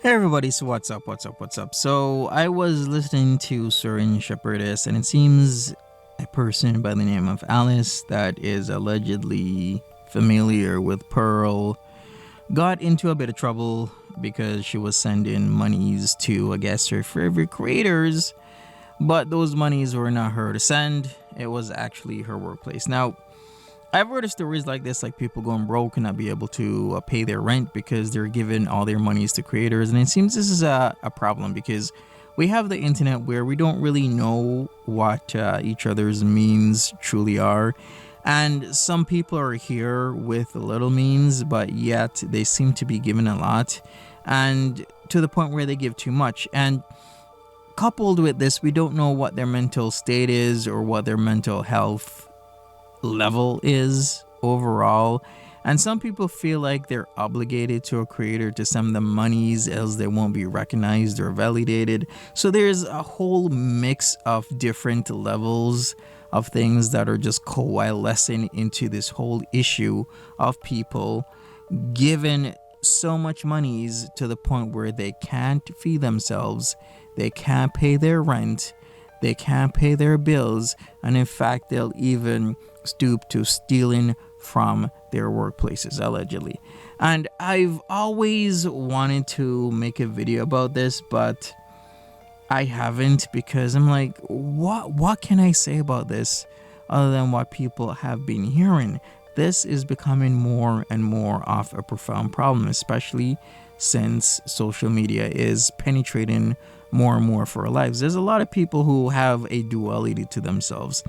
Hey everybody, so what's up? So I was listening to Soren Shepherdess, and it seems a person by the name of Alice that is allegedly familiar with Pearl got into a bit of trouble because she was sending monies to, I guess, her favorite creators, but those monies were not her to send. It was actually her workplace. Now, I've heard of stories like this, like people going broke and not be able to pay their rent because they're giving all their monies to creators. And it seems this is a problem because we have the internet where we don't really know what each other's means truly are. And some people are here with little means, but yet they seem to be given a lot. And to the point where they give too much. And coupled with this, we don't know what their mental state is or what their mental health level is overall. And some people feel like they're obligated to a creator to send them monies, else they won't be recognized or validated. So there's a whole mix of different levels of things that are just coalescing into this whole issue of people given so much monies to the point where they can't feed themselves, they can't pay their rent, they can't pay their bills, and in fact they'll even stoop to stealing from their workplaces, allegedly. And I've always wanted to make a video about this, but I haven't, because I'm like, what can I say about this other than what people have been hearing? This is becoming more and more of a profound problem, especially since social media is penetrating more and more for our lives. There's a lot of people who have a duality to themselves.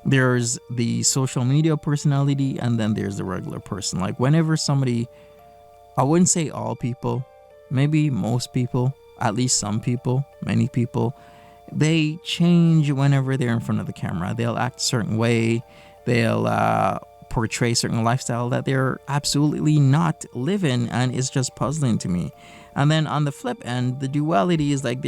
There's the social media personality, and then there's the regular person. Like whenever somebody, I wouldn't say all people, maybe most people, at least some people, many people, they change whenever they're in front of the camera. They'll act a certain way. They'll portray certain lifestyle that they're absolutely not living, and it's just puzzling to me. And then on the flip end, the duality is like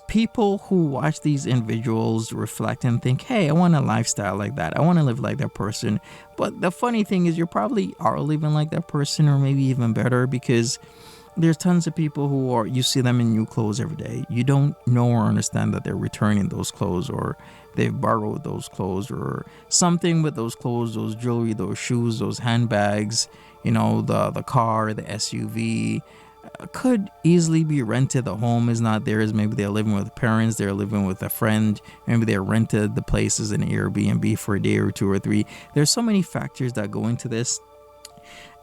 people who watch these individuals reflect and think, hey, I want a lifestyle like that, I want to live like that person. But the funny thing is, you probably are living like that person, or maybe even better, because there's tons of people who are, you see them in new clothes every day. You don't know or understand that they're returning those clothes, or they've borrowed those clothes, or something with those clothes, those jewelry, those shoes, those handbags, the car, the SUV could easily be rented. The home is not theirs. Maybe they're living with parents, they're living with a friend, maybe they're rented the place as an Airbnb for a day or two or three. There's so many factors that go into this.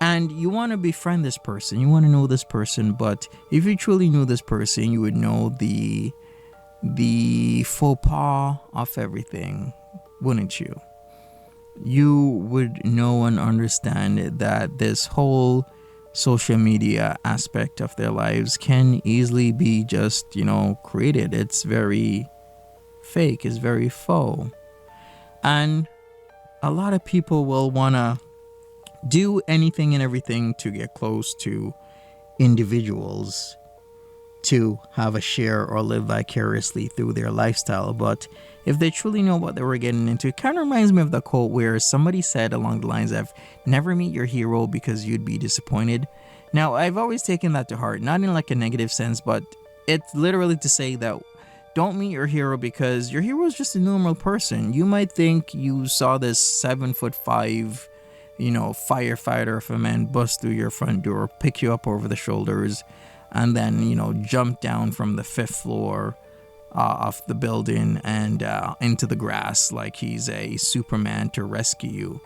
And you want to befriend this person, you want to know this person, but if you truly knew this person, you would know the faux pas of everything, wouldn't you? You would know and understand that this whole social media aspect of their lives can easily be just, created. It's very fake, it's very faux. And a lot of people will want to do anything and everything to get close to individuals, to have a share or live vicariously through their lifestyle. But if they truly know what they were getting into, it kind of reminds me of the quote where somebody said along the lines of, never meet your hero because you'd be disappointed. Now, I've always taken that to heart, not in like a negative sense, but it's literally to say that don't meet your hero, because your hero is just a normal person. You might think you saw this 7'5", firefighter of a man bust through your front door, pick you up over the shoulders, and then, jump down from the 5th floor of the building and into the grass like he's a Superman to rescue you.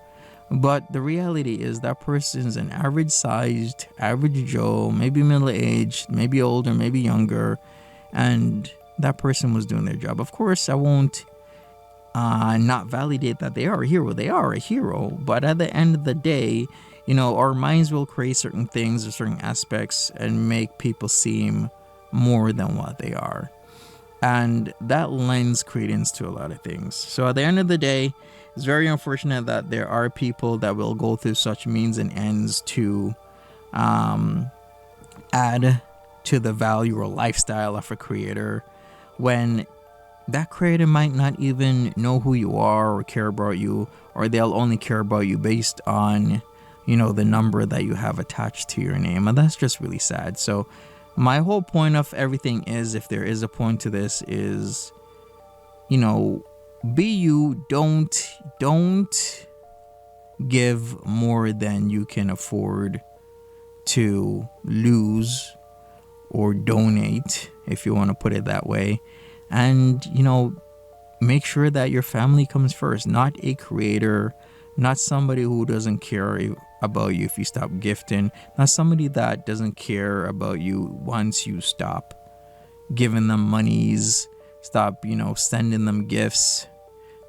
But the reality is that person's an average sized, average Joe, maybe middle aged, maybe older, maybe younger, and that person was doing their job. Of course, I won't not validate that they are a hero. They are a hero, but at the end of the day, our minds will create certain things or certain aspects and make people seem more than what they are. And that lends credence to a lot of things. So at the end of the day, it's very unfortunate that there are people that will go through such means and ends to add to the value or lifestyle of a creator, when that creator might not even know who you are or care about you, or they'll only care about you based on, the number that you have attached to your name. And that's just really sad. So My whole point of everything is, if there is a point to this, is, you know, be you. Don't give more than you can afford to lose or donate, if you want to put it that way. And, you know, make sure that your family comes first, not a creator, not somebody who doesn't care about you if you stop gifting, not somebody that doesn't care about you once you stop giving them monies, stop, you know, sending them gifts.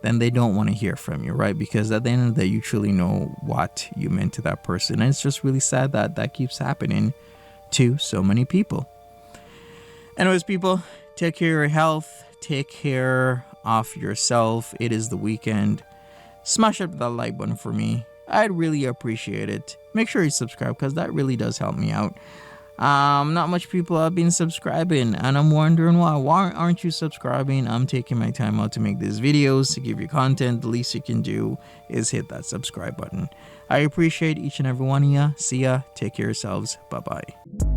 Then they don't want to hear from you, right? Because at the end of the day, you truly know what you meant to that person. And it's just really sad that that keeps happening to so many people. Anyways, people, take care of your health, take care of yourself. It is the weekend. Smash up that like button for me. I'd really appreciate it. Make sure you subscribe, because that really does help me out. Not much people have been subscribing, and I'm wondering why aren't you subscribing? I'm taking my time out to make these videos, to give you content. The least you can do is hit that subscribe button. I appreciate each and every one of you. See ya. Take care of yourselves. Bye bye.